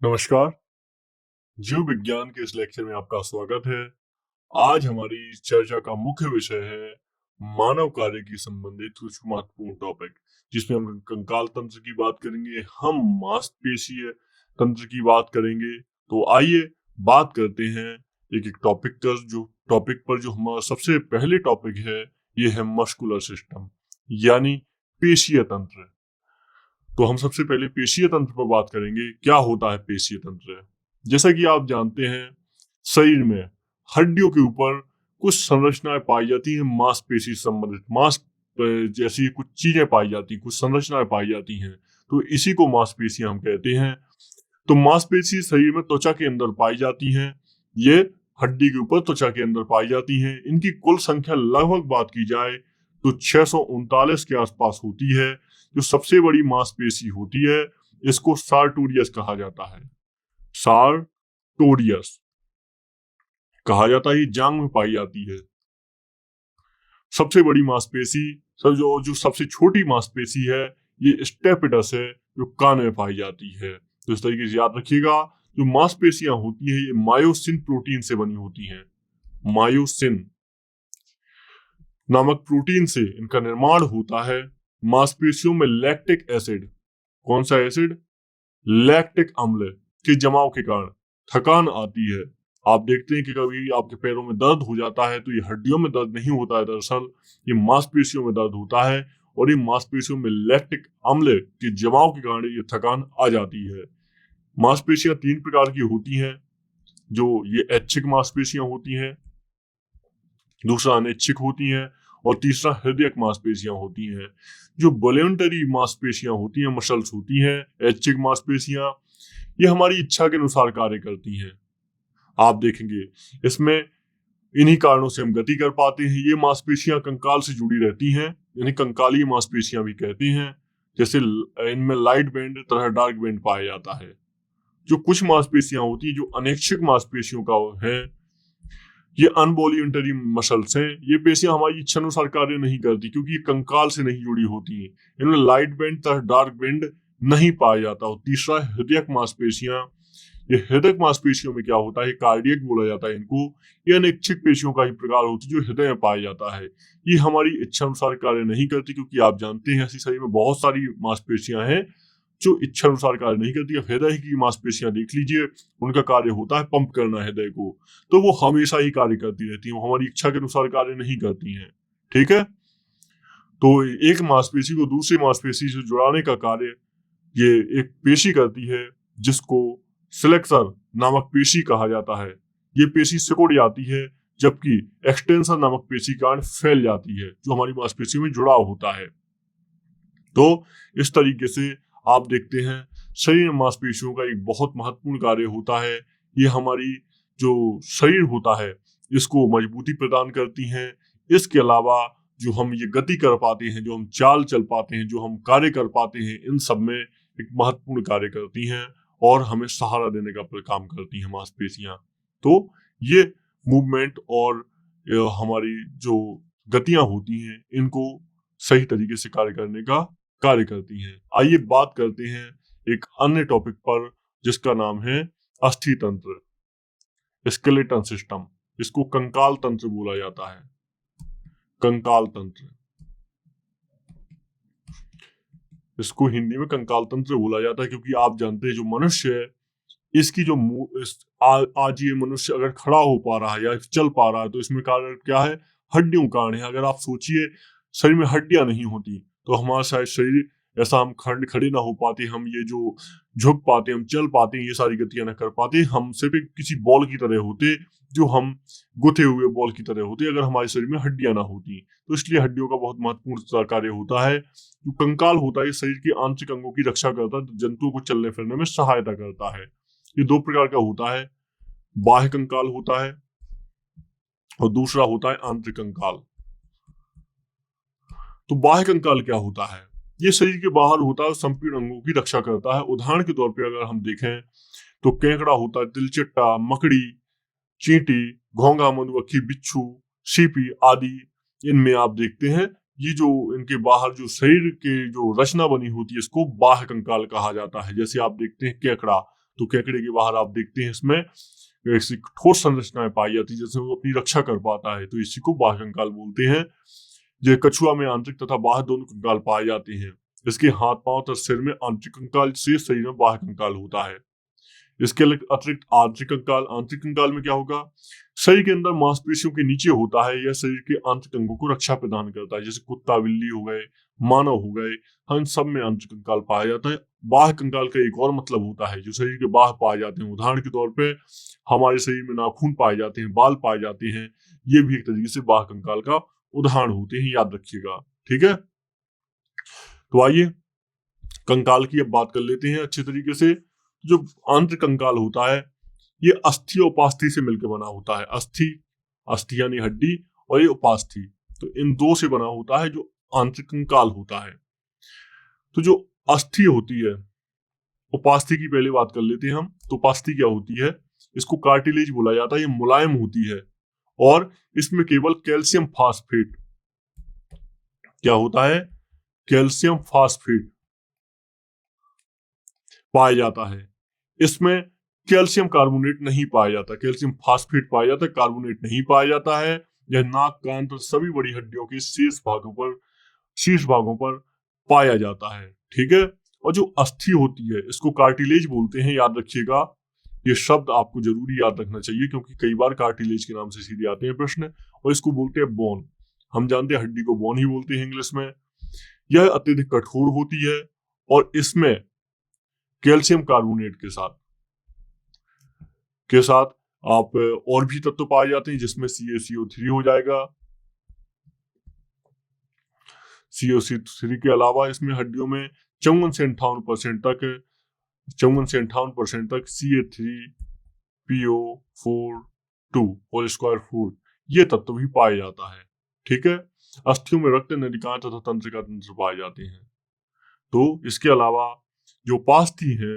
नमस्कार। जीव विज्ञान के इस लेक्चर में आपका स्वागत है। आज हमारी इस चर्चा का मुख्य विषय है मानव कार्य की संबंधित कुछ महत्वपूर्ण टॉपिक, जिसमें हम कंकाल तंत्र की बात करेंगे, हम मांसपेशीय तंत्र की बात करेंगे। तो आइए बात करते हैं एक एक टॉपिक पर। जो हमारा सबसे पहले टॉपिक है, ये है मस्कुलर सिस्टम, यानी पेशीय तंत्र। तो हम सबसे पहले पेशीय तंत्र पर बात करेंगे। क्या होता है पेशीय तंत्र? जैसा कि आप जानते हैं, शरीर में हड्डियों के ऊपर कुछ संरचनाएं पाई जाती हैं, मांसपेशी संबंधित जैसी कुछ चीजें पाई जाती हैं, कुछ संरचनाएं पाई जाती हैं। तो इसी को मांसपेशियां हम कहते हैं। तो मांसपेशी शरीर में त्वचा के अंदर पाई जाती हैं। ये हड्डी के ऊपर त्वचा के अंदर पाई जाती हैं। इनकी कुल संख्या लगभग बात की जाए तो 639 के आसपास होती है। जो सबसे बड़ी मांसपेशी होती है, इसको सार्टोरियस कहा जाता है। सार्टोरियस कहा जाता है, जांग में पाई जाती है सबसे बड़ी मांसपेशी। जो सबसे छोटी मांसपेशी है, ये स्टेपिटस है, जो कान में पाई जाती है। तो इस तरीके से याद रखिएगा, जो मांसपेशियां होती हैं, ये मायोसिन प्रोटीन से बनी होती हैं। मायोसिन नामक प्रोटीन से इनका निर्माण होता है। मांसपेशियों में लैक्टिक एसिड, कौन सा एसिड? लैक्टिक अम्ल के जमाव के कारण थकान आती है। आप देखते हैं कि कभी आपके पैरों में दर्द हो जाता है, तो ये हड्डियों में दर्द नहीं होता है, दरअसल ये मांसपेशियों में दर्द होता है। और ये मांसपेशियों में लैक्टिक अम्ल के जमाव के कारण ये थकान आ जाती है। मांसपेशियां 3 प्रकार की होती हैं। जो ये ऐच्छिक मांसपेशियां होती हैं, दूसरा अनैच्छिक होती हैं, और तीसरा हृदयक मांसपेशियां होती हैं। जो वॉलंटरी मांसपेशियां होती हैं, मसल्स होती हैं, ऐच्छिक मांसपेशियां, ये हमारी इच्छा के अनुसार कार्य करती हैं। आप देखेंगे इसमें इन्हीं कारणों से हम गति कर पाते हैं। ये मांसपेशियां कंकाल से जुड़ी रहती हैं, यानी कंकालीय मांसपेशियां भी कहते हैं। जैसे इनमें लाइट बैंड तथा डार्क बैंड पाया जाता है। जो कुछ मांसपेशियां होती हैं, जो अनैच्छिक मांसपेशियों का है, ये अनवॉल्यूंटरी मसल्स हैं। ये पेशियां हमारी इच्छा अनुसार कार्य नहीं करती, क्योंकि ये कंकाल से नहीं जुड़ी होती हैं। इनमें लाइट बैंड तथा डार्क बैंड नहीं पाया जाता। और तीसरा हृदयक मांसपेशियां। ये हृदयक मांसपेशियों में क्या होता है, कार्डियक बोला जाता है इनको। ये अनैच्छिक पेशियों का ही प्रकार होती है, जो हृदय में पाया जाता है। ये हमारी इच्छा अनुसार कार्य नहीं करती, क्योंकि आप जानते हैं ऐसी शरीर में बहुत सारी मांसपेशियां हैं जो इच्छा अनुसार कार्य नहीं करती। अब हृदय की मांसपेशियां देख लीजिए, उनका कार्य होता है पंप करना हृदय को, तो वो हमेशा ही कार्य करती रहती है, वो हमारी इच्छा के अनुसार कार्य नहीं करती हैं। ठीक है। तो एक मांसपेशी को दूसरी मांसपेशी से जुड़ाने का कार्य ये एक पेशी करती है, जिसको फ्लेक्सर नामक पेशी कहा जाता है। ये पेशी सिकुड़ जाती है, जबकि एक्सटेंसर नामक पेशी कारण फैल जाती है, जो हमारी मांसपेशी में जुड़ाव होता है। तो इस तरीके से आप देखते हैं, शरीर में मांसपेशियों का एक बहुत महत्वपूर्ण कार्य होता है। ये हमारी जो शरीर होता है, इसको मजबूती प्रदान करती हैं। इसके अलावा जो हम ये गति कर पाते हैं, जो हम चाल चल पाते हैं, जो हम कार्य कर पाते हैं, इन सब में एक महत्वपूर्ण कार्य करती हैं और हमें सहारा देने का काम करती हैं मांसपेशियां। तो ये मूवमेंट और हमारी जो गतियां होती हैं, इनको सही तरीके से कार्य करने का कार्य करती हैं। आइए बात करते हैं एक अन्य टॉपिक पर, जिसका नाम है अस्थि तंत्र, स्केलेटन सिस्टम। इसको कंकाल तंत्र बोला जाता है। कंकाल तंत्र, इसको हिंदी में कंकाल तंत्र बोला जाता है, क्योंकि आप जानते हैं जो मनुष्य है, इसकी जो आज ये मनुष्य अगर खड़ा हो पा रहा है या चल पा रहा है, तो इसमें कारण क्या है? हड्डियों का कारण है। अगर आप सोचिए, शरीर में हड्डियां नहीं होती तो हमारा शायद शरीर ऐसा, हम खड़े ना हो पाते, हम ये जो झुक पाते, हम चल पाते, ये सारी गतियां ना कर पाते। हम सिर्फ एक किसी बॉल की तरह होते, जो हम गुथे हुए बॉल की तरह होते, अगर हमारे शरीर में हड्डियां ना होती। तो इसलिए हड्डियों का बहुत महत्वपूर्ण कार्य होता है। जो कंकाल होता है, शरीर के आंतरिक अंगों की रक्षा करता है, जंतुओं को चलने फिरने में सहायता करता है। ये 2 प्रकार का होता है, बाह्य कंकाल होता है और दूसरा होता है आंतरिक कंकाल। तो बाह्य कंकाल क्या होता है? ये शरीर के बाहर होता है, संपूर्ण अंगों की रक्षा करता है। उदाहरण के तौर पे अगर हम देखें तो केकड़ा होता है, तिलचिट्टा, मकड़ी, चींटी, घोंघा, मधुमक्खी, बिच्छू, सीपी आदि। इनमें आप देखते हैं, ये जो इनके बाहर जो शरीर के जो रचना बनी होती है, इसको बाह्य कंकाल कहा जाता है। जैसे आप देखते हैं केकड़ा, तो केकड़े के बाहर आप देखते हैं इसमें ऐसी ठोस संरचनाएं पाई जाती है जिससे वो अपनी रक्षा कर पाता है, तो इसी को बाह्य कंकाल बोलते हैं। ये कछुआ में आंतरिक तथा बाह्य दोनों कंकाल पाए जाते हैं। इसके हाथ पांव तथा सिर में आंतरिक कंकाल से शरीर में बाह्य कंकाल होता है। इसके अतिरिक्त आंतरिक कंकाल में क्या होगा, शरीर के अंदर मांसपेशियों के नीचे होता है। यह शरीर के आंतरिक अंगों को रक्षा प्रदान करता है, जैसे कुत्ता बिल्ली हो गए, मानव हो गए, इन सब में आंतरिक कंकाल पाया जाता है। बाह्य कंकाल का एक और मतलब होता है जो शरीर के बाहर पाए जाते हैं। उदाहरण के तौर पे हमारे शरीर में नाखून पाए जाते हैं, बाल पाए जाते हैं, ये भी एक तरीके से बाह्य कंकाल का उदाहरण होते हैं, याद रखिएगा। ठीक है, तो आइए कंकाल की अब बात कर लेते हैं अच्छे तरीके से। जो आंतरिक कंकाल होता है ये अस्थि और उपास्थि से मिलकर बना होता है। अस्थि यानी हड्डी, और ये उपास्थि, तो इन दो से बना होता है जो आंतरिक कंकाल होता है। तो जो अस्थि होती है, उपास्थि की पहले बात कर लेते हैं हम। तो उपास्थि क्या होती है, इसको कार्टिलेज बोला जाता है। ये मुलायम होती है और इसमें केवल कैल्शियम फास्फेट, क्या होता है, कैल्शियम फास्फेट पाया जाता है। इसमें कैल्शियम कार्बोनेट नहीं पाया जाता, कैल्शियम फास्फेट पाया जाता है, कार्बोनेट नहीं पाया जाता है। यह नाक, कान तो सभी बड़ी हड्डियों के शीर्ष भागों पर पाया जाता है। ठीक है, और जो अस्थि होती है इसको कार्टिलेज बोलते हैं, याद रखिएगा। ये शब्द आपको जरूरी याद रखना चाहिए क्योंकि कई बार कार्टिलेज के नाम से सीधे आते हैं प्रश्न। और इसको बोलते हैं बोन, हम जानते हैं हड्डी को बोन ही बोलते हैं इंग्लिश में। यह अत्यधिक कठोर होती है और इसमें कैल्शियम कार्बोनेट के साथ आप और भी तत्व पाए जाते हैं, जिसमें CaCO3 हो जाएगा। CO3 के अलावा इसमें हड्डियों में 54 से 58% तक Ca3PO4 होल स्क्वायर 4 ये तत्व भी पाया जाता है। ठीक है, अस्थियों में रक्त नलिकाएं तथा तंत्रिका तंत्र पाए जाते हैं। तो इसके अलावा जो उपास्थि है,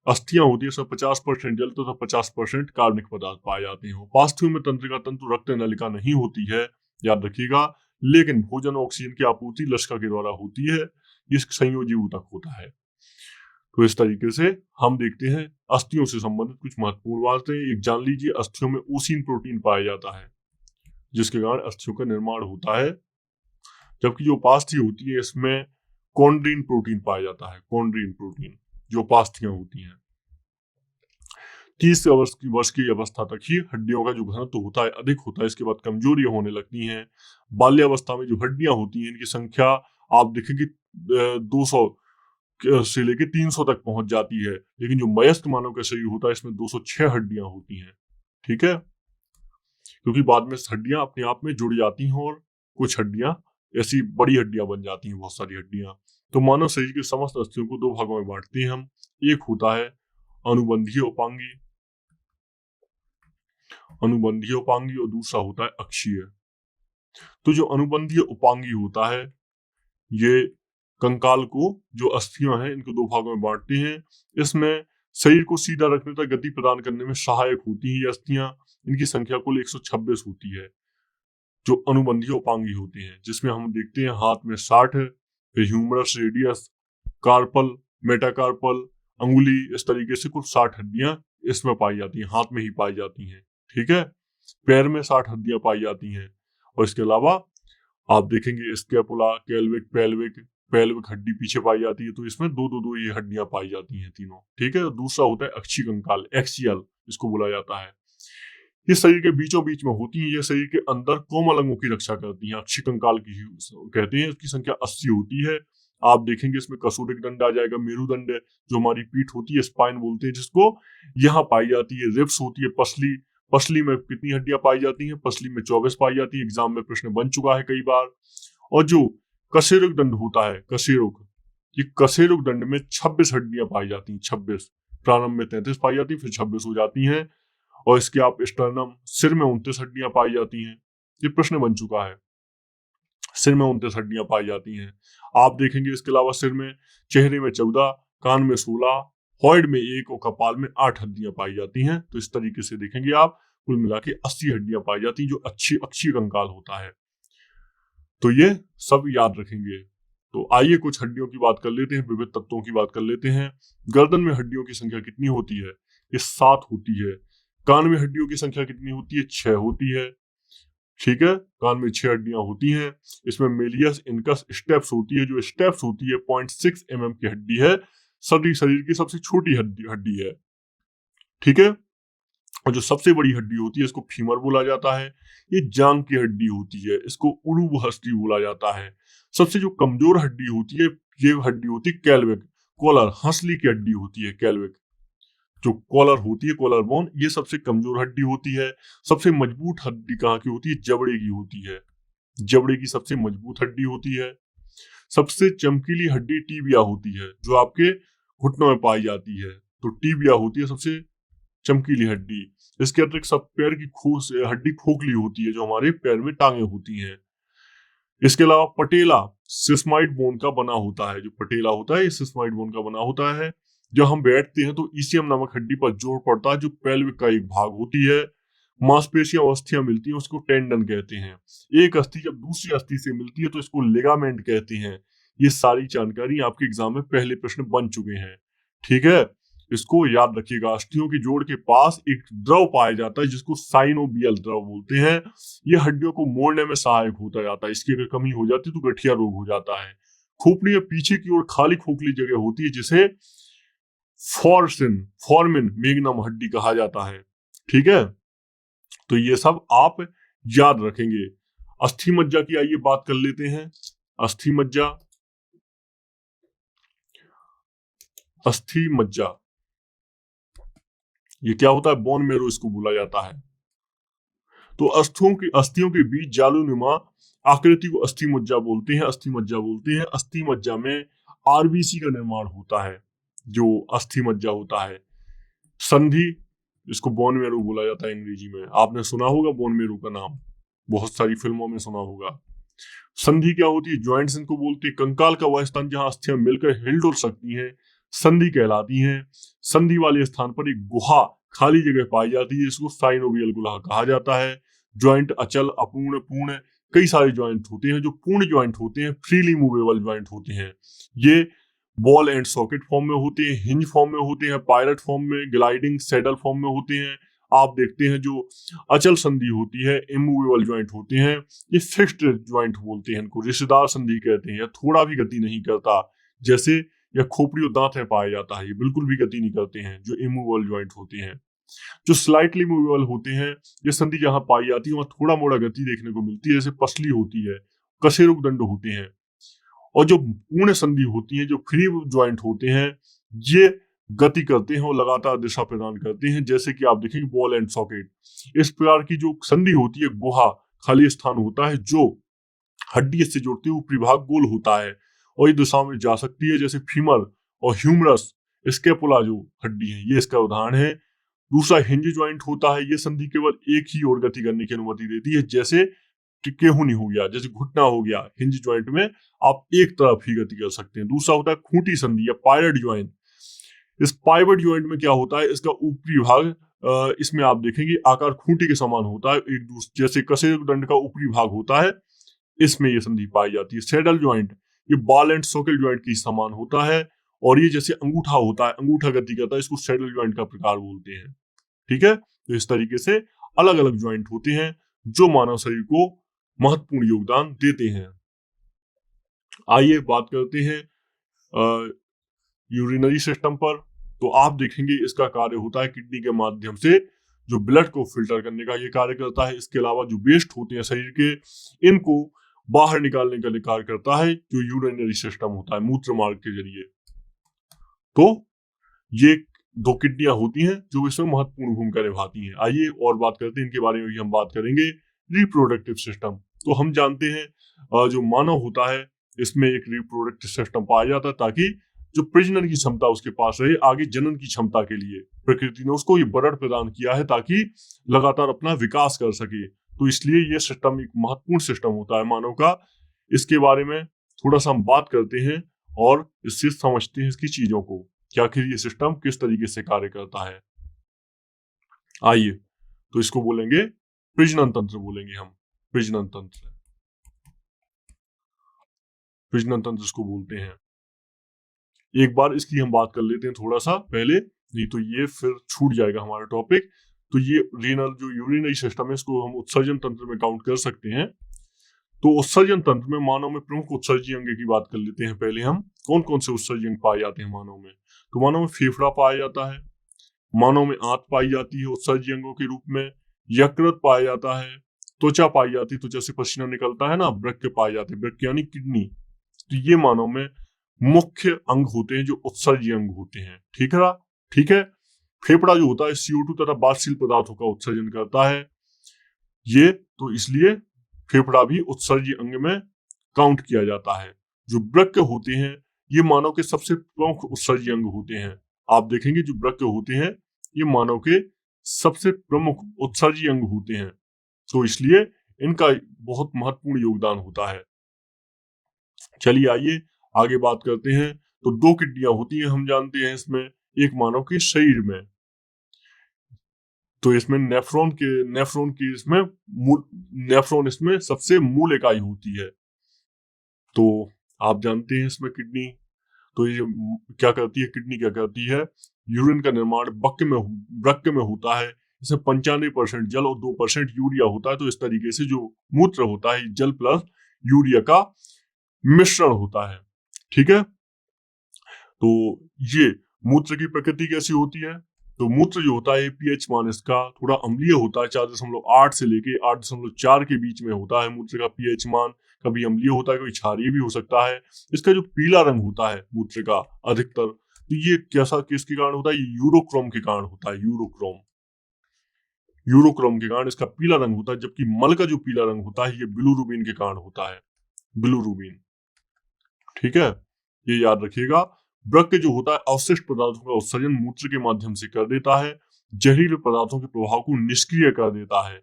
अस्थियां होती है, उसमें 50% जल तथा 50% कार्बनिक पदार्थ पाए जाते हैं। उपास्थियों में तंत्रिका तंतु रक्त नलिका नहीं होती है, याद रखिएगा, लेकिन भोजन और ऑक्सीजन की आपूर्ति लसिका के द्वारा होती है। इस संयोजी ऊतक होता है। तो इस तरीके से हम देखते हैं अस्थियों से संबंधित कुछ महत्वपूर्ण बातें। एक जान लीजिए, अस्थियों में ओसिन प्रोटीन पाया जाता है जिसके कारण अस्थियों का निर्माण होता है। जबकि जो उपास्थि होती है इसमें कॉन्ड्रीन प्रोटीन पाया जाता है, कॉन्ड्रीन प्रोटीन जो उपास्थियां होती हैं। 30 वर्ष की अवस्था तक ही हड्डियों का जो घनत्व होता है अधिक होता है, इसके बाद कमजोरी होने लगती हैं। बाल्यावस्था में जो हड्डियां होती हैं इनकी संख्या आप देखेंगे 200 से लेकर 300 तक पहुंच जाती है, लेकिन जो वयस्क मानव का शरीर होता है इसमें 206 हड्डियां होती हैं। ठीक है, क्योंकि बाद में हड्डियां अपने आप में जुड़ जाती हैं और कुछ हड्डियां ऐसी बड़ी हड्डियां बन जाती हैं, बहुत सारी हड्डियां। तो मानव शरीर के समस्त अस्थियों को दो भागों में बांटते हैं हम। एक होता है अनुबंधीय उपांगी और दूसरा होता है अक्षीय। तो जो अनुबंधीय उपांगी होता है ये कंकाल को, जो अस्थियां हैं इनको दो भागों में बांटते हैं। इसमें शरीर को सीधा रखने तक गति प्रदान करने में सहायक होती हैं ये अस्थियां। इनकी संख्या कुल 126 होती है जो अनुबंधीय उपांगी होती हैं, जिसमें हम देखते हैं हाथ में 60 है, फिर ह्यूमरस, रेडियस, कार्पल, मेटाकार्पल, अंगुली, इस तरीके से कुल 60 हड्डियां इसमें पाई जाती हैं, हाथ में ही पाई जाती हैं। ठीक है, पैर में 60 हड्डियां पाई जाती हैं। और इसके अलावा आप देखेंगे स्कैपुला, पेल्विक हड्डी पीछे पाई जाती है। तो इसमें दो ये हड्डियां पाई जाती हैं तीनों। ठीक है, दूसरा होता है अक्षीय कंकाल, एक्सियल इसको बोला जाता है। ये शरीर के बीचों बीच में होती है, ये शरीर के अंदर कोमल अंगों की रक्षा करती हैं। अक्षीय कंकाल की कहते हैं, इसकी संख्या 80 होती है। आप देखेंगे इसमें कसूरिक दंड आ जाएगा, मेरुदंड जो हमारी पीठ होती है, स्पाइन बोलते हैं जिसको, यहाँ पाई जाती है। रिब्स होती है, पसली में कितनी हड्डियां पाई जाती हैं, पसली में 24 पाई जाती है। एग्जाम में प्रश्न बन चुका है कई बार। और जो कशेरुक दंड होता है, ये कशेरुक दंड में 26 हड्डियां पाई जाती हैं। 26, प्रारंभ में 33 पाई जाती है, फिर 26 हो जाती हैं। और इसके आप स्टर्नम, सिर में 29 हड्डियां पाई जाती हैं। ये प्रश्न बन चुका है, सिर में 29 हड्डियां पाई जाती हैं। आप देखेंगे इसके अलावा सिर में, चेहरे में 14, कान में 16, हॉइड में 1 और कपाल में 8 हड्डियां पाई जाती हैं। तो इस तरीके से देखेंगे आप कुल मिला के 80 हड्डियां पाई जाती हैं जो अक्षीय कंकाल होता है। तो ये सब याद रखेंगे। तो आइए कुछ हड्डियों की बात कर लेते हैं, विविध तत्वों की बात कर लेते हैं। गर्दन में हड्डियों की संख्या कितनी होती है? ये 7 होती है। कान में हड्डियों की संख्या कितनी होती है? 6 होती है। ठीक है, कान में 6 हड्डियां होती हैं। इसमें मेलियस, इनकस, स्टेप्स होती है। जो स्टेप्स होती है 0.6 mm की हड्डी है, शरीर की सबसे छोटी हड्डी है। ठीक है, और जो सबसे बड़ी हड्डी होती है इसको फीमर बोला जाता है। ये जांग की हड्डी होती है, इसको उरुबहस्टी बोला जाता है। सबसे जो कमजोर हड्डी होती है, ये हड्डी होती है कैल्विक, कॉलर, हंसली की हड्डी होती है कैल्विक। जो कॉलर होती है, कॉलर बोन, ये सबसे कमजोर हड्डी होती है। सबसे मजबूत हड्डी कहाँ की होती है? जबड़े की होती है। जबड़े की सबसे मजबूत हड्डी होती है। सबसे चमकीली हड्डी टीबिया होती है, जो आपके घुटनों में पाई जाती है। तो टीबिया होती है सबसे चमकीली हड्डी। इसके अतिरिक्त सब पैर की हड्डी खोखली होती है, जो हमारे पैर में टांगे होती हैं। इसके अलावा पटेला सिस्माइड बोन का बना होता है। जो पटेला होता है ये सिस्माइड बोन का बना होता है। जब हम बैठते हैं तो ईसीएम नामक हड्डी पर जोर पड़ता है, जो पेल्विक का एक भाग होती है। मांसपेशियां और अस्थियां मिलती हैं, उसको टेंडन कहते हैं। एक अस्थि जब दूसरी अस्थि से मिलती है तो इसको लिगामेंट कहते हैं। ये सारी जानकारी आपके एग्जाम में पहले प्रश्न बन चुके हैं। ठीक है, इसको याद रखिएगा। अस्थियों की जोड़ के पास एक द्रव पाया जाता है जिसको साइनोबियल द्रव बोलते हैं। ये हड्डियों को मोड़ने में सहायक होता जाता है। इसकी अगर कमी हो जाती है तो गठिया रोग हो जाता है। खोपड़ी में पीछे की ओर खाली खोखली जगह होती है, जिसे फॉर्मिन मेग्नम हड्डी कहा जाता है। ठीक है, तो ये सब आप याद रखेंगे। अस्थि मज्जा की आइए बात कर लेते हैं। अस्थि मज्जा, अस्थि मज्जा ये क्या होता है? बोन मेरो इसको बोला जाता है। तो अस्थियों के बीच जालूनुमा आकृति को अस्थि मज्जा बोलते हैं। अस्थि मज्जा बोलते हैं। अस्थि मज्जा में आरबीसी का निर्माण होता है। जो अस्थि मज्जा होता है, संधि, इसको बोन मेरो बोला जाता है अंग्रेजी में। आपने सुना होगा बोन मेरो का नाम, बहुत सारी फिल्मों में सुना होगा। संधि क्या होती है? जॉइंट्स इनको बोलते हैं। कंकाल का वह स्थान जहां अस्थियां मिलकर हिल डुल सकती हैं, संधि कहलाती हैं। संधि वाले स्थान पर एक गुहा, खाली जगह पाई जाती है, इसको साइनोवियल गुहा कहा जाता है। ज्वाइंट अचल, अपूर्ण, पूर्ण, कई सारे ज्वाइंट होते हैं। जो पूर्ण ज्वाइंट होते हैं फ्रीली मूवेबल ज्वाइंट होते हैं। ये बॉल एंड सॉकेट फॉर्म में होते हैं, हिंज फॉर्म में होते हैं, पायलट फॉर्म में, ग्लाइडिंग सैडल फॉर्म में होते हैं। आप देखते हैं जो अचल संधि होती है, इमूवेबल ज्वाइंट होते हैं। ये फिक्स्ड ज्वाइंट बोलते हैं, इनको रिश्तेदार संधि कहते हैं। या थोड़ा भी गति नहीं करता, जैसे या खोपड़ी और दांत में पाया जाता है, ये बिल्कुल भी गति नहीं करते हैं, जो इमूवेबल ज्वाइंट होते हैं। जो स्लाइटली मूवेबल होते हैं, ये संधि जहां पाई जाती है वहां थोड़ा मोड़ा गति देखने को मिलती है, जैसे पसली होती है, कशेरुक दंड होते हैं। और जो पूर्ण संधि होती है, जो फ्री ज्वाइंट होते हैं, ये गति करते हैं और लगातार दिशा प्रदान करते हैं, जैसे कि आप देखेंगे बॉल एंड सॉकेट। इस प्रकार की जो संधि होती है, गुहा, खाली स्थान होता है, जो हड्डी से जोड़ती है, ऊपरी भाग गोल होता है और ये दिशा में जा सकती है, जैसे फीमर और ह्यूमरस, स्कैपुला जो हड्डी है, ये इसका उदाहरण है। दूसरा हिंज ज्वाइंट होता है। ये संधि केवल एक ही ओर गति करने की अनुमति देती है, जैसे केहूनी हो गया, जैसे घुटना हो गया। हिंज ज्वाइंट में आप एक तरफ ही गति कर सकते हैं। दूसरा होता है खूंटी संधि या पायलट ज्वाइंट। इस पाइवट ज्वाइंट में क्या होता है? इसका ऊपरी भाग, इसमें आप देखेंगे आकार खूंटी के समान होता है, एक दूसरे जैसे कशेरुक दंड का ऊपरी भाग होता है, इसमें ये संधि पाई जाती है। सैडल ज्वाइंट, ये बॉल एंड सॉकेट ज्वाइंट के समान होता है और ये जैसे अंगूठा होता है, अंगूठा गति करता है, इसको सैडल ज्वाइंट का प्रकार बोलते हैं। ठीक है, तो इस तरीके से अलग अलग ज्वाइंट होते हैं जो मानव शरीर को महत्वपूर्ण योगदान देते हैं। आइए बात करते हैं यूरिनरी सिस्टम पर। तो आप देखेंगे इसका कार्य होता है किडनी के माध्यम से जो ब्लड को फिल्टर करने का ये कार्य करता है। इसके अलावा जो वेस्ट होते हैं शरीर के, इनको बाहर निकालने का कार्य करता है जो यूरिनरी सिस्टम होता है, मूत्र मार्ग के जरिए। तो ये 2 किडनियां होती हैं जो इसमें महत्वपूर्ण भूमिका निभाती हैं। आइए और बात करते हैं इनके बारे में भी। हम बात करेंगे रिप्रोडक्टिव सिस्टम। तो हम जानते हैं जो मानव होता है इसमें एक रिप्रोडक्टिव सिस्टम पाया जाता है, ताकि जो प्रजनन की क्षमता उसके पास रहे, आगे जनन की क्षमता के लिए प्रकृति ने उसको ये बर्ड प्रदान किया है ताकि लगातार अपना विकास कर सके। तो इसलिए ये सिस्टम एक महत्वपूर्ण सिस्टम होता है मानव का। इसके बारे में थोड़ा सा हम बात करते हैं और इससे समझते हैं इसकी चीजों को, कि आखिर ये सिस्टम किस तरीके से कार्य करता है। आइए, तो इसको बोलेंगे प्रजनन तंत्र, बोलेंगे हम प्रजनन तंत्र। प्रजनन तंत्र इसको बोलते हैं। एक बार इसकी हम बात कर लेते हैं थोड़ा सा पहले, नहीं तो ये फिर छूट जाएगा हमारा टॉपिक। तो ये रीनल जो यूरिनरी सिस्टम है इसको हम उत्सर्जन तंत्र में काउंट कर सकते हैं। तो उत्सर्जन तंत्र में मानव में प्रमुख उत्सर्जी अंग की बात कर लेते हैं। पहले हम कौन कौन से उत्सर्जी अंग पाए जाते हैं मानव में। तो मानव में फेफड़ा पाया जाता है, मानव में आंत पाई जाती है उत्सर्जी अंगों के रूप में, यकृत पाया जाता है, त्वचा पाई जाती है, त्वचा से पसीना निकलता है ना, वृक्क पाए जाते हैं, वृक्क यानी किडनी। तो ये मानव में मुख्य अंग होते हैं जो उत्सर्जी अंग होते हैं। ठीक है। फेफड़ा जो होता है CO2 तथा बाष्पशील पदार्थों का उत्सर्जन करता है, ये तो इसलिए फेफड़ा भी उत्सर्जी अंग में काउंट किया जाता है। जो वृक्क होते हैं ये मानव के सबसे प्रमुख उत्सर्जी अंग होते हैं। आप देखेंगे जो वृक्क होते हैं ये मानव के सबसे प्रमुख उत्सर्जी अंग होते हैं, तो इसलिए इनका बहुत महत्वपूर्ण योगदान होता है। चलिए आइए आगे बात करते हैं। तो 2 किडनियां होती हैं हम जानते हैं इसमें, एक मानव के शरीर में। तो इसमें नेफ्रॉन इसमें सबसे मूल इकाई होती है। तो आप जानते हैं इसमें किडनी, तो ये क्या करती है, किडनी क्या करती है, यूरिन का निर्माण वृक्क में होता है। इसमें 95% जल और 2% यूरिया होता है। तो इस तरीके से जो मूत्र होता है जल प्लस यूरिया का मिश्रण होता है। ठीक है। तो ये मूत्र की प्रकृति कैसी होती है, तो मूत्र जो होता है pH मान इसका थोड़ा अम्लीय होता है, 4.8 से लेके 8.4 के बीच में होता है मूत्र का pH मान। कभी अम्लीय होता है, कभी क्षारीय भी हो सकता है। इसका जो पीला रंग होता है मूत्र का अधिकतर, तो ये किसके कारण होता है, ये यूरोक्रोम के कारण होता है। यूरोक्रोम के कारण इसका पीला रंग होता है, जबकि मल का जो पीला रंग होता है ये बिलुरुबिन के कारण होता है, बिलुरुबिन। ठीक है, ये याद रखिएगा। वृक्क जो होता है अवशिष्ट पदार्थों का उत्सर्जन मूत्र के माध्यम से कर देता है, जहरीले पदार्थों के प्रभाव को निष्क्रिय कर देता है।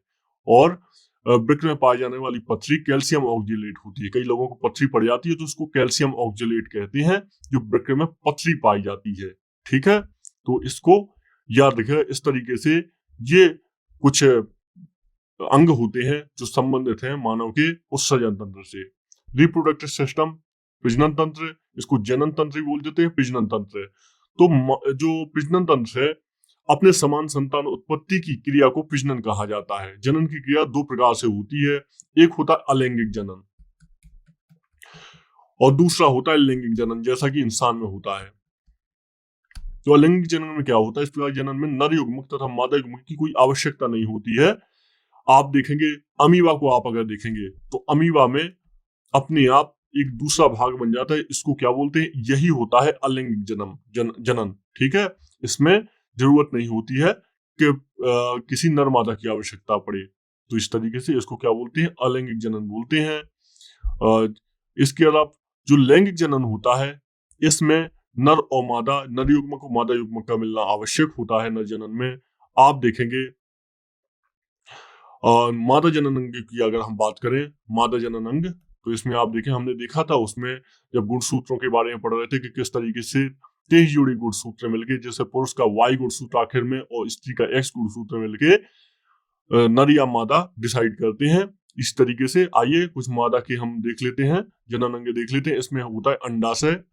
और वृक्क में पाई जाने वाली पथरी कैल्शियम ऑक्जेलेट होती है। कई लोगों को पथरी पड़ जाती है तो उसको कैल्शियम ऑक्जेलेट कहते हैं, जो वृक्क में पथरी पाई जाती है। ठीक है, तो इसको याद रखिएगा। इस तरीके से ये कुछ अंग होते हैं जो संबंधित हैं मानव के उत्सर्जन तंत्र से। रिप्रोडक्टिव सिस्टम, प्रजनन तंत्र, इसको जनन तंत्र बोल देते हैं, प्रजनन तंत्र। तो जो प्रजनन तंत्र है अपने समान संतान उत्पत्ति की क्रिया को प्रजनन कहा जाता है। जनन की क्रिया 2 प्रकार से होती है, एक होता है अलैंगिक जनन और दूसरा होता है लैंगिक जनन, जैसा कि इंसान में होता है। तो अलैंगिक जनन में क्या होता है, इस प्रकार जनन में नर युग्मक तथा मादा युग्मक की कोई आवश्यकता नहीं होती है। आप देखेंगे अमीबा को, आप अगर देखेंगे तो अमीबा में अपने आप एक दूसरा भाग बन जाता है, इसको क्या बोलते हैं, यही होता है अलैंगिक जनन। ठीक है, इसमें जरूरत नहीं होती है कि किसी नर मादा की आवश्यकता पड़े। तो इस तरीके से इसको क्या बोलते हैं, अलैंगिक जनन बोलते हैं। इसके अलावा जो लैंगिक जनन होता है इसमें नर और मादा, नर युग्मक और मादा युग्मक का मिलना आवश्यक होता है नर जनन में। आप देखेंगे मादा जनन अंग की अगर हम बात करें, मादा जनन अंग, तो इसमें आप देखें हमने देखा था उसमें जब गुणसूत्रों के बारे में पढ़ रहे थे कि किस तरीके से 23 जोड़ी गुणसूत्र मिलके, जैसे पुरुष का Y गुणसूत्र आखिर में और स्त्री का X गुणसूत्र मिलके नर या मादा डिसाइड करते हैं। इस तरीके से आइए कुछ मादा के हम देख लेते हैं, जनन अंग देख लेते हैं। इसमें होता है अंडाशय,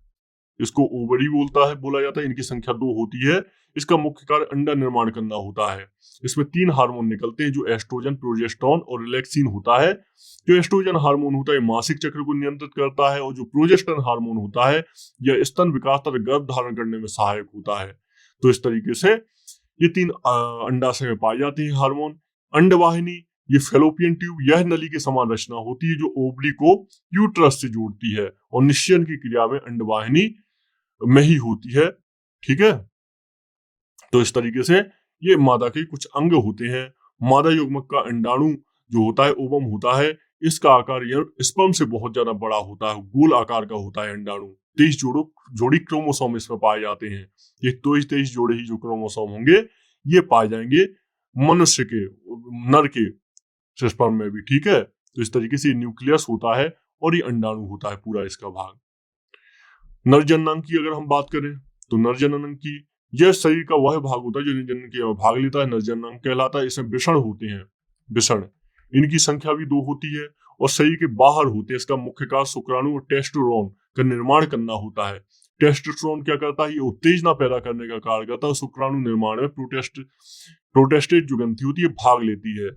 इसको ओवरी बोला जाता है। इनकी संख्या 2 होती है। इसका मुख्य कार्य अंडा निर्माण करना होता है। इसमें 3 हार्मोन निकलते हैं जो एस्ट्रोजन, प्रोजेस्टेरोन और रिलैक्सिन होता है। जो एस्ट्रोजन हार्मोन होता है मासिक चक्र को नियंत्रित करता है, और जो प्रोजेस्टेरोन हार्मोन होता है यह स्तन विकास तथा गर्भ धारण करने में सहायक होता है। तो इस तरीके से ये 3 अंडाशय में पाए जाते हैं हार्मोन। अंडवाहिनी, ये फेलोपियन ट्यूब, यह नली के समान रचना होती है जो ओवरी को यूट्रस से जोड़ती है, और निषेचन की क्रिया में अंडवाहिनी में ही होती है। ठीक है, तो इस तरीके से ये मादा के कुछ अंग होते हैं। मादा युग्मक का अंडाणु जो होता है ओवम होता है, इसका आकार स्पर्म से बहुत ज्यादा बड़ा होता है, गोल आकार का होता है अंडाणु। 23 जोड़ी क्रोमोसोम इसमें पाए जाते हैं। ये 23 जोड़े ही जो क्रोमोसोम होंगे ये पाए जाएंगे मनुष्य के, नर के स्पर्म में भी। ठीक है, तो इस तरीके से न्यूक्लियस होता है और ये अंडाणु होता है पूरा इसका भाग। नर जननांग की अगर हम बात करें तो नर जननांग की यह शरीर का वह भाग होता है जो जनन के भाग लेता है, नर जननांग कहलाता है। इसमें वृषण होते हैं, वृषण, इनकी संख्या भी 2 होती है और शरीर के बाहर होते हैं। इसका मुख्य कार्य शुक्राणु और टेस्टोस्टेरोन का निर्माण करना होता है। टेस्टोस्टेरोन क्या करता है, ये उत्तेजना पैदा करने का कार्य करता है, शुक्राणु निर्माण में प्रोटेस्टेट जो ग्रंथि होती है भाग लेती है।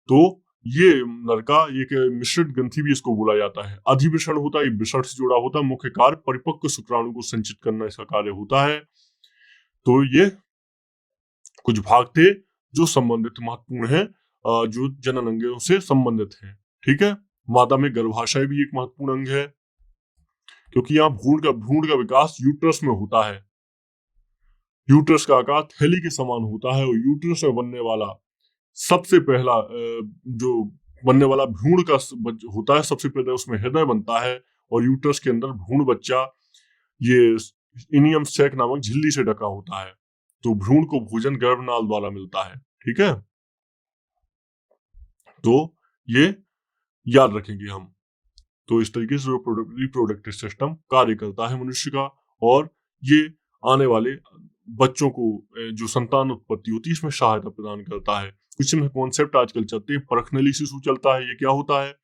तो ये नर का एक मिश्रित ग्रंथि भी इसको बोला जाता है। अधिवृषण होता है, वृषण से जुड़ा होता है, मुख्य कार्य परिपक्व शुक्राणु को संचित करना इसका कार्य होता है। तो ये कुछ भाग थे जो संबंधित महत्वपूर्ण है, जो जनन अंगों से संबंधित है। ठीक है, मादा में गर्भाशय भी एक महत्वपूर्ण अंग है, क्योंकि यहाँ भ्रूण का विकास यूट्रस में होता है। यूट्रस का आकार थैली के समान होता है और यूट्रस में बनने वाला सबसे पहला जो बनने वाला भ्रूण का होता है, सबसे पहले उसमें हृदय बनता है और यूट्रस के अंदर भ्रूण बच्चा ये इनियम सैक नामक झिल्ली से ढका होता है। तो भ्रूण को भोजन गर्भनाल द्वारा मिलता है। ठीक है, तो ये याद रखेंगे हम। तो इस तरीके से रिप्रोडक्टिव सिस्टम कार्य करता है मनुष्य का, और ये आने वाले बच्चों को जो संतान उत्पत्ति होती है इसमें सहायता प्रदान करता है। कुछ कॉन्सेप्ट आजकल चलते हैं, परखनली शिशु चलता है। ये क्या होता है,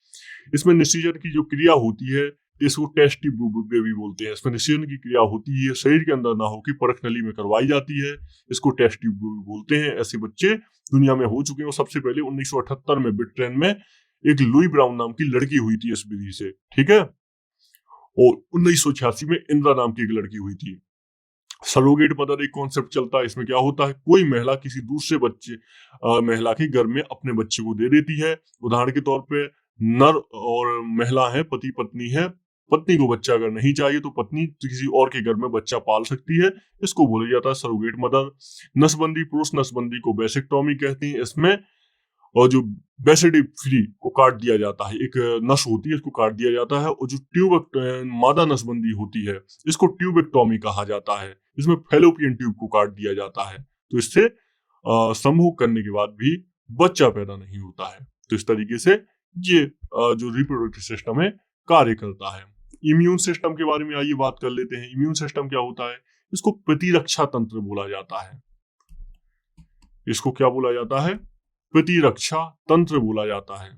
इसमें निषेचन की जो क्रिया होती है इसको टेस्ट ट्यूब बेबी बोलते हैं। इसमें निषेचन की क्रिया होती है शरीर के अंदर ना होकर परखनली में करवाई जाती है, इसको टेस्ट ट्यूब बेबी बोलते हैं। ऐसे बच्चे दुनिया में हो चुके हैं। सबसे पहले 1978 में ब्रिटेन में एक लुई ब्राउन नाम की लड़की हुई थी इस विधि से। ठीक है, और 1986 में इंदिरा नाम की एक लड़की हुई थी। सरोगेट मदर एक कॉन्सेप्ट चलता है। इसमें क्या होता है, कोई महिला किसी दूसरे महिला के घर में अपने बच्चे को दे देती है। उदाहरण के तौर पे नर और महिला है, पति पत्नी है। पत्नी को बच्चा अगर नहीं चाहिए तो पत्नी किसी और के घर में बच्चा पाल सकती है, इसको बोला जाता है सरोगेट मदर। नसबंदी, पुरुष नसबंदी को वैसेक्टोमी कहते हैं। इसमें और जो बेसिडी को काट दिया जाता है, एक नस होती है इसको काट दिया जाता है, और जो मादा नसबंदी होती है इसको ट्यूबेक्टोमी कहा जाता है। इसमें फैलोपियन ट्यूब को काट दिया जाता है, तो इससे संभोग करने के बाद भी बच्चा पैदा नहीं होता है। तो इस तरीके से ये जो रिप्रोडक्टिव सिस्टम है कार्य करता है। इम्यून सिस्टम के बारे में आइए बात कर लेते हैं। इम्यून सिस्टम क्या होता है, इसको प्रतिरक्षा तंत्र बोला जाता है। इसको क्या बोला जाता है, प्रतिरक्षा तंत्र बोला जाता है।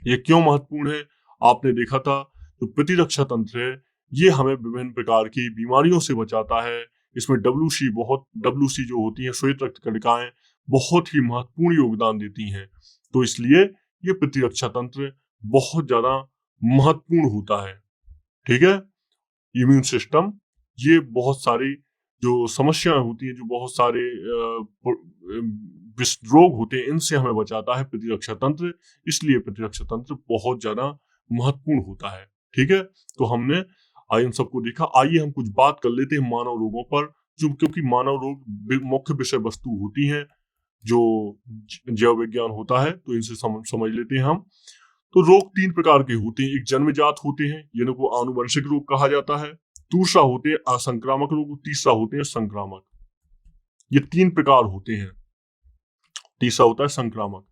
ये क्यों महत्वपूर्ण है, आपने देखा था तो प्रतिरक्षा तंत्र है ये हमें विभिन्न प्रकार की बीमारियों से बचाता है। इसमें डब्ल्यूसी जो होती है श्वेत रक्त कणिकाएं बहुत ही महत्वपूर्ण योगदान देती हैं। तो इसलिए ये प्रतिरक्षा तंत्र बहुत ज्यादा महत्वपूर्ण होता है। ठीक है, इम्यून सिस्टम ये बहुत सारी जो समस्याएं होती हैं, जो बहुत सारे रोग होते हैं, इनसे हमें बचाता है प्रतिरक्षा तंत्र। इसलिए प्रतिरक्षा तंत्र बहुत ज्यादा महत्वपूर्ण होता है। ठीक है, तो हमने इन सबको देखा। आइए हम कुछ बात कर लेते हैं मानव रोगों पर, जो क्योंकि मानव रोग मुख्य विषय वस्तु होती हैं जो जैव विज्ञान होता है, तो इनसे समझ लेते हैं हम। तो रोग 3 प्रकार के होते हैं। एक जन्मजात होते हैं, जिनको आनुवंशिक रोग कहा जाता है। दूसरा होते हैं असंक्रामक रोग, तीसरा होते हैं संक्रामक। ये 3 प्रकार होते हैं। तीसरा होता है संक्रामक।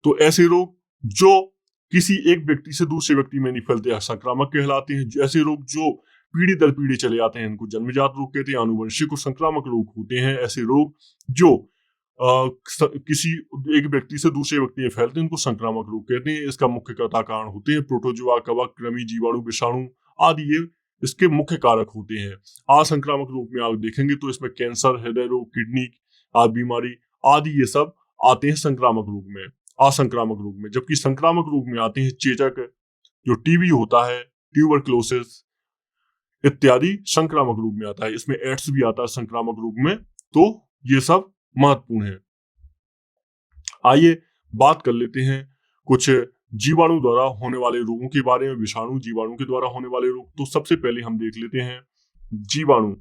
तो ऐसे रोग जो किसी एक व्यक्ति से दूसरे व्यक्ति में नहीं फैलते हैं संक्रामक कहलाते हैं। ऐसे रोग जो पीढ़ी दर पीढ़ी चले आते हैं इनको जन्मजात रोग कहते हैं। आनुवंशिक और संक्रामक रोग होते हैं ऐसे रोग जो किसी एक व्यक्ति से दूसरे व्यक्ति में फैलते हैं, इनको संक्रामक रोग कहते हैं। इसका मुख्य कारण होते हैं प्रोटोजोआ, कवक, कृमि, जीवाणु, विषाणु आदि, ये इसके मुख्य कारक होते हैं। असंक्रामक रोग में आप देखेंगे तो इसमें कैंसर, हृदय रोग, किडनी आदि बीमारी आदि ये सब आते हैं संक्रामक रोग में, असंक्रामक रोग में। जबकि संक्रामक रोग में आते हैं चेचक, जो टीबी होता है, ट्यूबरक्लोसिस इत्यादि संक्रामक रोग में आता है। इसमें एड्स भी आता है संक्रामक रोग में। तो ये सब महत्वपूर्ण है। आइए बात कर लेते हैं कुछ जीवाणु द्वारा होने वाले रोगों के बारे में, विषाणु जीवाणु के द्वारा होने वाले रोग। तो सबसे पहले हम देख लेते हैं जीवाणु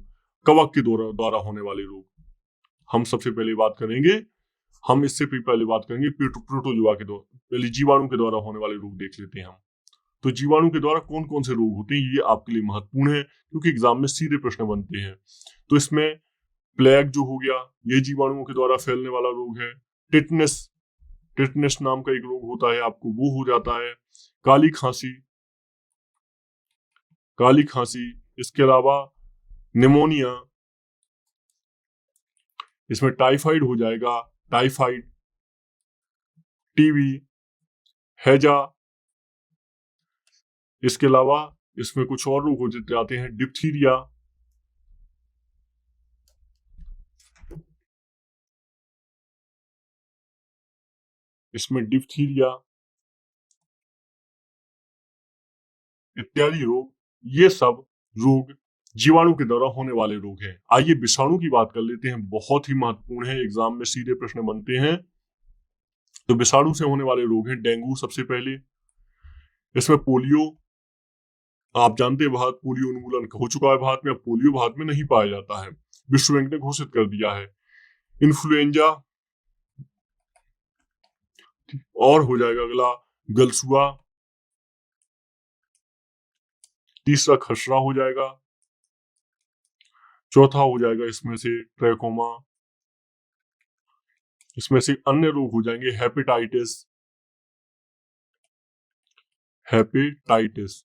कवक के द्वारा होने वाले रोग। हम सबसे पहले बात करेंगे, हम इससे पहले बात करेंगे प्रोटोजोआ के द्वारा, पहले जीवाणु के द्वारा होने वाले रोग देख लेते हैं हम। तो जीवाणु के द्वारा कौन कौन से रोग होते हैं ये आपके लिए महत्वपूर्ण है, क्योंकि एग्जाम में सीधे प्रश्न बनते हैं। तो इसमें प्लेग जो हो गया, ये जीवाणुओं के द्वारा फैलने वाला रोग है। टिटनेस नाम का एक रोग होता है, आपको वो हो जाता है। काली खांसी, इसके अलावा निमोनिया, इसमें टाइफाइड हो जाएगा, टाइफाइड, टीबी, हैजा, इसके अलावा इसमें कुछ और रोग हो जाते हैं, डिप्थीरिया, इसमें डिप्थीरिया इत्यादि रोग, ये सब रोग जीवाणु के द्वारा होने वाले रोग हैं। आइए विषाणु की बात कर लेते हैं, बहुत ही महत्वपूर्ण है, एग्जाम में सीधे प्रश्न बनते हैं। तो विषाणु से होने वाले रोग हैं डेंगू सबसे पहले, इसमें पोलियो, आप जानते हैं भारत पोलियो उन्मूलन हो चुका है भारत में, अब पोलियो भारत में नहीं पाया जाता है, विश्व बैंक ने घोषित कर दिया है। इन्फ्लुएंजा, और हो जाएगा अगला गलसुआ, तीसरा खसरा हो जाएगा, चौथा हो जाएगा इसमें से ट्रैकोमा, इसमें से अन्य रोग हो जाएंगे हेपेटाइटिस, हेपेटाइटिस,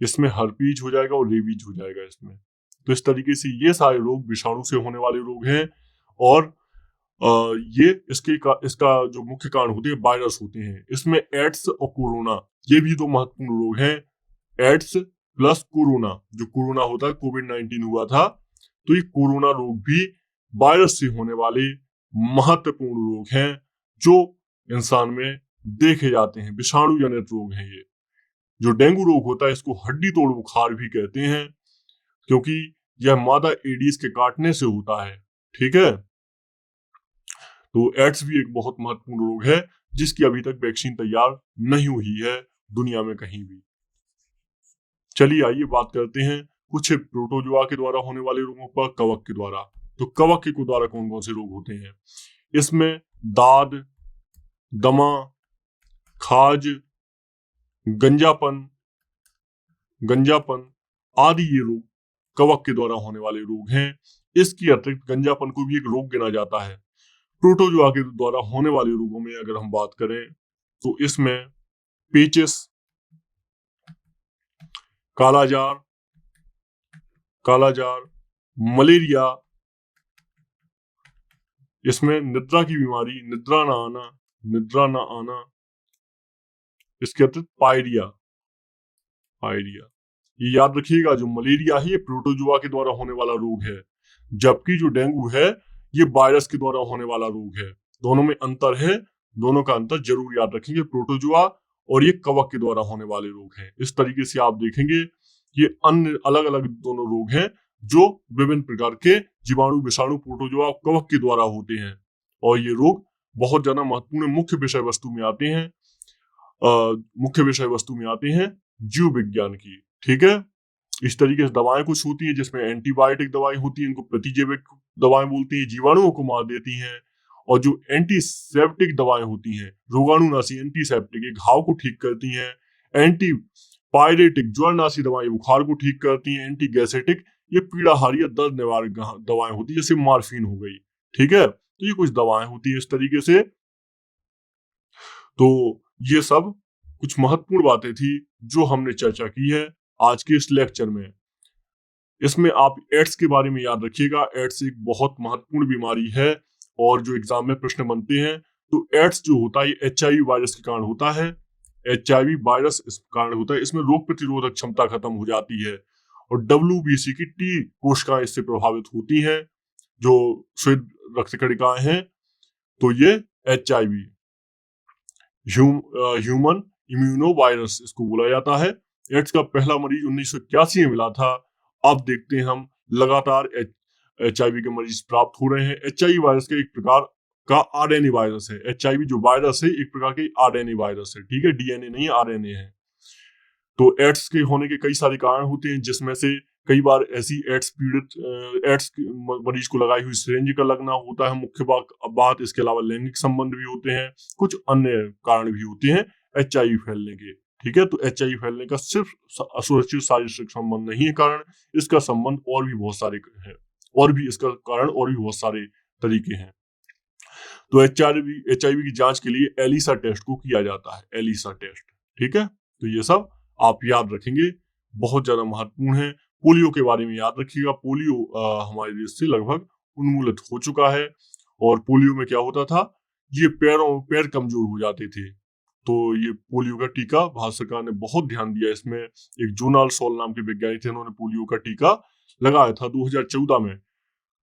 इसमें हर्पीज हो जाएगा और रेबीज हो जाएगा इसमें। तो इस तरीके से ये सारे रोग विषाणु से होने वाले रोग हैं, और ये इसका जो मुख्य कारण होते हैं वायरस होते हैं। इसमें एड्स और कोरोना, ये भी दो महत्वपूर्ण रोग हैं। एड्स प्लस कोरोना, जो कोरोना होता है, कोविड-19 हुआ था, तो ये कोरोना रोग भी वायरस से होने वाले महत्वपूर्ण रोग हैं जो इंसान में देखे जाते हैं, विषाणु जनित रोग हैं ये। जो डेंगू रोग होता है इसको हड्डी तोड़ बुखार भी कहते हैं, क्योंकि यह मादा एडीज के काटने से होता है। ठीक है, तो एड्स भी एक बहुत महत्वपूर्ण रोग है जिसकी अभी तक वैक्सीन तैयार नहीं हुई है दुनिया में कहीं भी। चलिए आइए बात करते हैं कुछ प्रोटोजोआ के द्वारा होने वाले रोगों पर, कवक के द्वारा। तो कवक के द्वारा कौन कौन से रोग होते हैं? इसमें दाद, दमा, खाज, गंजापन आदि ये रोग कवक के द्वारा होने वाले रोग हैं। इसके अतिरिक्त गंजापन को भी एक रोग गिना जाता है। प्रोटोजोआ के द्वारा होने वाले रोगों में अगर हम बात करें तो इसमें पेचिस, कालाजार, मलेरिया, इसमें निद्रा की बीमारी, निद्रा ना आना, इसके अतिरिक्त पायरिया, ये याद रखिएगा, जो मलेरिया है ये प्रोटोजोआ के द्वारा होने वाला रोग है, जबकि जो डेंगू है ये वायरस के द्वारा होने वाला रोग है। दोनों में अंतर है, दोनों का अंतर जरूर याद रखेंगे, प्रोटोजोआ और ये कवक के द्वारा होने वाले रोग हैं। इस तरीके से आप देखेंगे ये अन्य अलग अलग दोनों रोग हैं जो विभिन्न प्रकार के जीवाणु, विषाणु, प्रोटोजोआ, कवक के द्वारा होते हैं, और ये रोग बहुत ज्यादा महत्वपूर्ण मुख्य विषय वस्तु में आते हैं, जीव विज्ञान की। ठीक है, इस तरीके से दवाएं कुछ होती हैं जिसमें एंटीबायोटिक दवाएं होती हैं, इनको प्रतिजैविक दवाएं बोलते हैं, जीवाणुओं को मार देती हैं। और जो एंटीसेप्टिक दवाएं होती हैं, रोगाणुनाशी एंटीसेप्टिक, ये घाव को ठीक करती हैं। एंटीपायरेटिक ज्वरनाशी दवाएं बुखार को ठीक करती हैं। एंटीगैसेटिक ये पीड़ाहारी या दर्द निवारक दवाएं होती है, जैसे मॉर्फिन हो गई। ठीक है, तो ये कुछ दवाएं होती है इस तरीके से। तो ये सब कुछ महत्वपूर्ण बातें थी जो हमने चर्चा की है आज के इस लेक्चर में। इसमें आप एड्स के बारे में याद रखिएगा, एड्स एक बहुत महत्वपूर्ण बीमारी है और जो एग्जाम में प्रश्न बनते हैं। तो एड्स जो होता है ये HIV वायरस के कारण होता है, HIV वायरस इस कारण होता है, इसमें रोग प्रतिरोधक क्षमता खत्म हो जाती है और WBC की T कोशिकाएं इससे प्रभावित होती हैं, जो श्वेत रक्त कणिकाएं हैं। तो ये HIV ह्यूमन इम्यूनो वायरस इसको बोला जाता है। एड्स का पहला मरीज 1981 में मिला था। अब देखते हैं हम लगातार HIV के मरीज प्राप्त हो रहे हैं। HIV वायरस का एक प्रकार का RNA वायरस है। HIV जो वायरस है एक प्रकार के RNA वायरस है, ठीक है, DNA नहीं RNA है। तो एड्स के होने के कई सारे कारण होते हैं, जिसमें से कई बार ऐसी एड्स मरीज को लगाई हुई सिरिंज का लगना होता है मुख्य बात। इसके अलावा लैंगिक संबंध भी होते हैं, कुछ अन्य कारण भी होते हैं HIV फैलने के। ठीक है, तो HIV फैलने का सिर्फ असुरक्षित शारीरिक संबंध नहीं है कारण, इसका संबंध और भी बहुत सारे हैं, और भी इसका कारण और भी बहुत सारे तरीके हैं। तो HIV की जांच के लिए एलिसा टेस्ट को किया जाता है, एलिसा टेस्ट। ठीक है, तो ये सब आप याद रखेंगे, बहुत ज्यादा महत्वपूर्ण है। पोलियो के बारे में याद रखिएगा, पोलियो हमारे देश से लगभग उन्मूलित हो चुका है। और पोलियो में क्या होता था, ये पैर कमजोर हो जाते थे, तो ये पोलियो का टीका भारत सरकार ने बहुत ध्यान दिया इसमें। एक जूनाल सॉल नाम के वैज्ञानिक थे, उन्होंने पोलियो का टीका लगाया था 2014 में।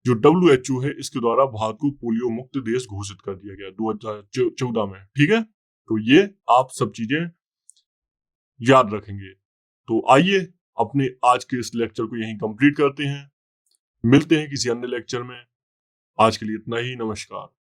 जो WHO है इसके द्वारा भारत को पोलियो मुक्त देश घोषित कर दिया गया 2014 में। ठीक है, तो ये आप सब चीजें याद रखेंगे। तो आइए अपने आज के इस लेक्चर को यहीं कंप्लीट करते हैं, मिलते हैं किसी अन्य लेक्चर में। आज के लिए इतना ही, नमस्कार।